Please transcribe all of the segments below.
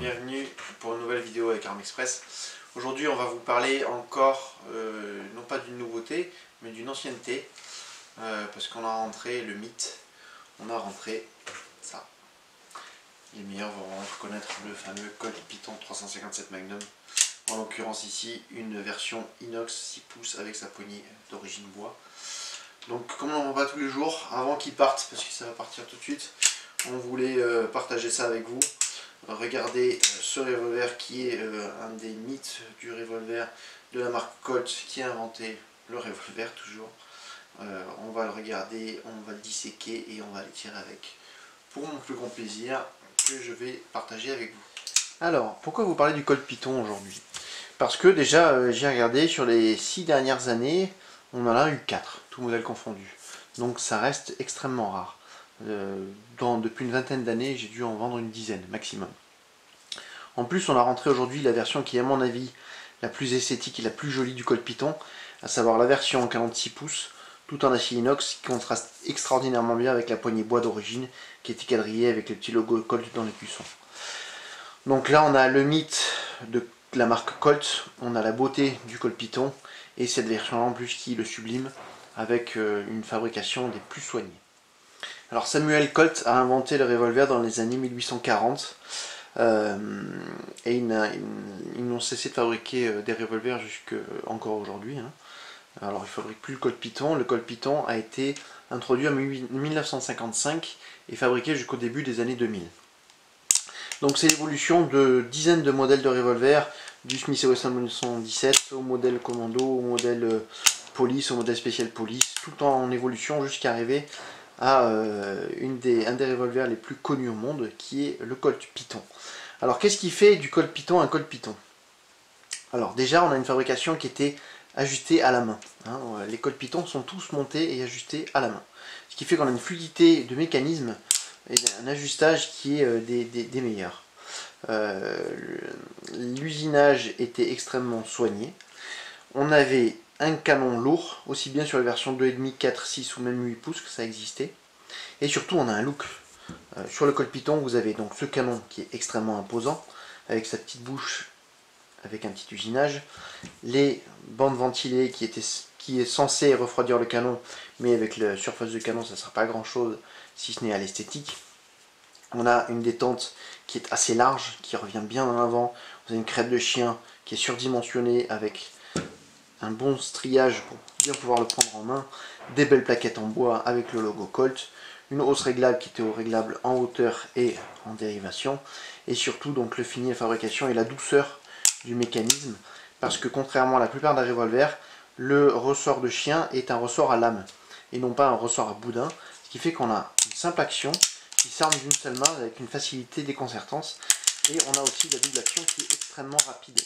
bienvenue pour une nouvelle vidéo avec Arme Express. Aujourd'hui on va vous parler encore, non pas d'une nouveauté, mais d'une ancienneté, parce qu'on a rentré le mythe, on a rentré ça. Les meilleurs vont reconnaître le fameux Colt Python 357 Magnum, en l'occurrence ici une version inox 6 pouces avec sa poignée d'origine bois. Donc comme on n'en voit pas tous les jours, avant qu'il parte, parce que ça va partir tout de suite, on voulait partager ça avec vous. Regardez ce revolver qui est un des mythes du revolver de la marque Colt qui a inventé le revolver toujours. On va le regarder, on va le disséquer et on va le tirer avec. Pour mon plus grand plaisir que je vais partager avec vous. Alors, pourquoi vous parler du Colt Python aujourd'hui? Parce que déjà, j'ai regardé sur les 6 dernières années, on en a eu 4, tout modèle confondu. Donc ça reste extrêmement rare. Depuis une vingtaine d'années, j'ai dû en vendre une dizaine maximum. En plus, on a rentré aujourd'hui la version qui est à mon avis la plus esthétique et la plus jolie du Colt Python, à savoir la version en 46 pouces, tout en acier inox, qui contraste extraordinairement bien avec la poignée bois d'origine, qui était quadrillée avec le petit logo Colt dans les cuissons. Donc là, on a le mythe de la marque Colt, on a la beauté du Colt Python, et cette version en plus qui le sublime, avec une fabrication des plus soignées. Alors Samuel Colt a inventé le revolver dans les années 1840 et ils n'ont cessé de fabriquer des revolvers jusqu'encore aujourd'hui. Alors ils ne fabriquent plus le Colt Python. Le Colt Python a été introduit en 1955 et fabriqué jusqu'au début des années 2000. Donc c'est l'évolution de dizaines de modèles de revolver, du Smith & Wesson 1917 au modèle commando, au modèle police, au modèle spécial police, tout en évolution jusqu'à arriver à un des revolvers les plus connus au monde, qui est le Colt Python. Alors qu'est-ce qui fait du Colt Python un Colt Python? Alors déjà, on a une fabrication qui était ajustée à la main. Les Colt Python sont tous montés et ajustés à la main. Ce qui fait qu'on a une fluidité de mécanisme et un ajustage qui est des meilleurs. L'usinage était extrêmement soigné. On avait un canon lourd, aussi bien sur les versions 2,5, 4, 6 ou même 8 pouces que ça existait. Et surtout on a un look. Sur le Colt Python vous avez donc ce canon qui est extrêmement imposant, avec sa petite bouche, avec un petit usinage. Les bandes ventilées qui est censé refroidir le canon, mais avec la surface de canon ça ne sera pas grand chose si ce n'est à l'esthétique. On a une détente qui est assez large, qui revient bien en avant. Vous avez une crête de chien qui est surdimensionnée avec un bon striage pour bien pouvoir le prendre en main, des belles plaquettes en bois avec le logo Colt, une hausse réglable qui était réglable en hauteur et en dérivation, et surtout donc le fini, la fabrication et la douceur du mécanisme, parce que contrairement à la plupart des revolvers, le ressort de chien est un ressort à lame et non pas un ressort à boudin, ce qui fait qu'on a une simple action qui s'arme d'une seule main avec une facilité déconcertante, et on a aussi la double action qui est extrêmement rapide.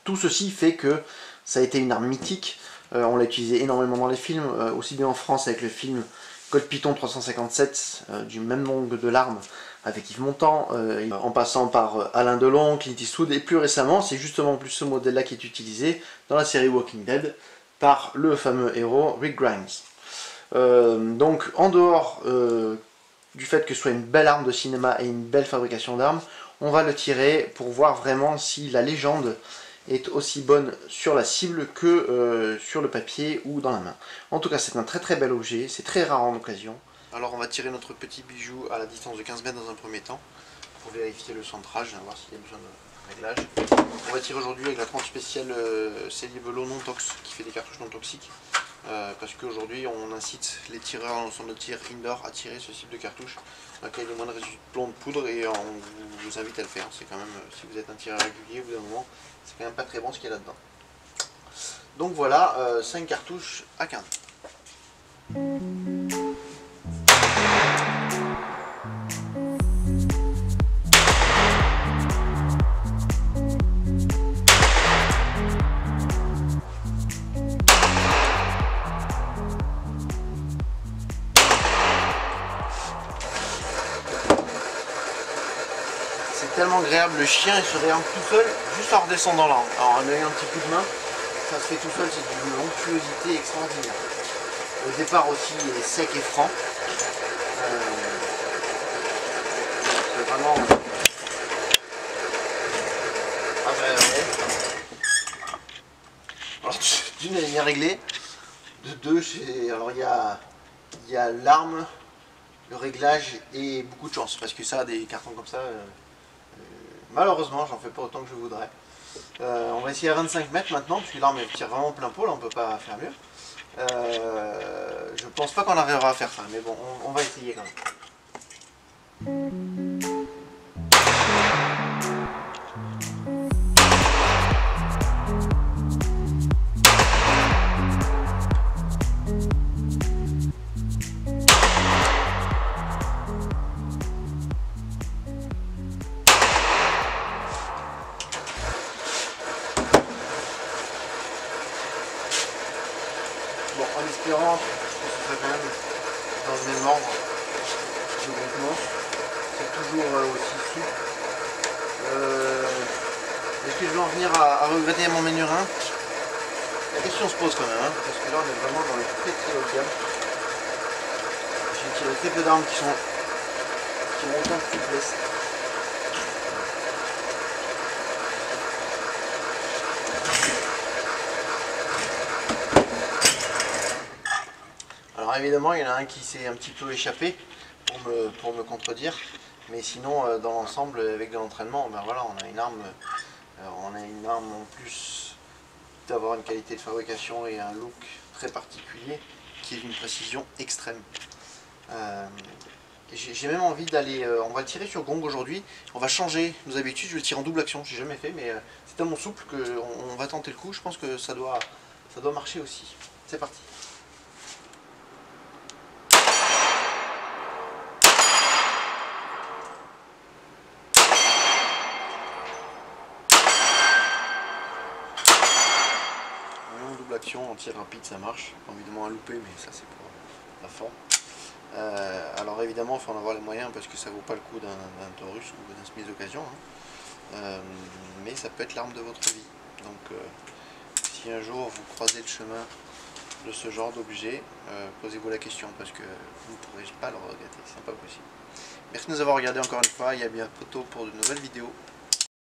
Tout ceci fait que ça a été une arme mythique, on l'a utilisé énormément dans les films, aussi bien en France avec le film Colt Python 357, du même nom de l'arme, avec Yves Montand, en passant par Alain Delon, Clint Eastwood, et plus récemment, c'est justement plus ce modèle-là qui est utilisé dans la série Walking Dead, par le fameux héros Rick Grimes. Donc en dehors du fait que ce soit une belle arme de cinéma et une belle fabrication d'armes, on va le tirer pour voir vraiment si la légende est aussi bonne sur la cible que sur le papier ou dans la main. En tout cas, c'est un très très bel objet, c'est très rare en occasion. Alors on va tirer notre petit bijou à la distance de 15 mètres dans un premier temps, pour vérifier le centrage, voir s'il y a besoin de réglage. On va tirer aujourd'hui avec la tranche spéciale Cellier Velo non tox, qui fait des cartouches non toxiques, parce qu'aujourd'hui on incite les tireurs en centre de tir indoor à tirer ce type de cartouche, dans lequel il y a moins de résidus de plomb de poudre, et on vous invite à le faire. C'est quand même, si vous êtes un tireur régulier, au bout d'un moment, c'est quand même pas très bon ce qu'il y a là-dedans. Donc voilà, 5 cartouches à 15. C'est tellement agréable, le chien il se réarme tout seul juste en redescendant là. Alors en ayant un petit coup de main, ça se fait tout seul, c'est d'une onctuosité extraordinaire. Au départ aussi il est sec et franc. C'est vraiment D'une, elle est bien réglée. De deux, alors il y a l'arme, le réglage et beaucoup de chance. Parce que ça, des cartons comme ça, malheureusement, j'en fais pas autant que je voudrais. On va essayer à 25 mètres maintenant, parce que l'arme elle tire vraiment plein pot, là on peut pas faire mieux. Je pense pas qu'on arrivera à faire ça, mais bon, on va essayer quand même. Bon, en espérant, je pense que ça quand même dans le même ordre de groupement. C'est toujours aussi souple. Est-ce que je vais en venir à regretter mon Ménurin? La question se pose quand même, hein, parce que là on est vraiment dans le très haut de gamme. J'ai tiré très peu d'armes qui ont autant de souplesse. Alors évidemment il y en a un qui s'est un petit peu échappé pour me contredire, mais sinon dans l'ensemble avec de l'entraînement, ben voilà, on a une arme en plus d'avoir une qualité de fabrication et un look très particulier qui est d'une précision extrême. J'ai même envie d'aller, on va le tirer sur gong aujourd'hui, on va changer nos habitudes, je vais le tirer en double action, j'ai jamais fait, mais c'est tellement souple qu'on va tenter le coup, je pense que ça doit marcher aussi. C'est parti. Double action, en tir rapide ça marche, évidemment à louper, mais ça c'est pour la forme. Alors évidemment il faut en avoir les moyens parce que ça vaut pas le coup d'un Taurus ou d'un Smith d'occasion, hein. Mais ça peut être l'arme de votre vie. Donc si un jour vous croisez le chemin de ce genre d'objet, posez-vous la question parce que vous ne pourrez pas le regretter, c'est pas possible. Merci de nous avoir regardé encore une fois et à bientôt pour de nouvelles vidéos.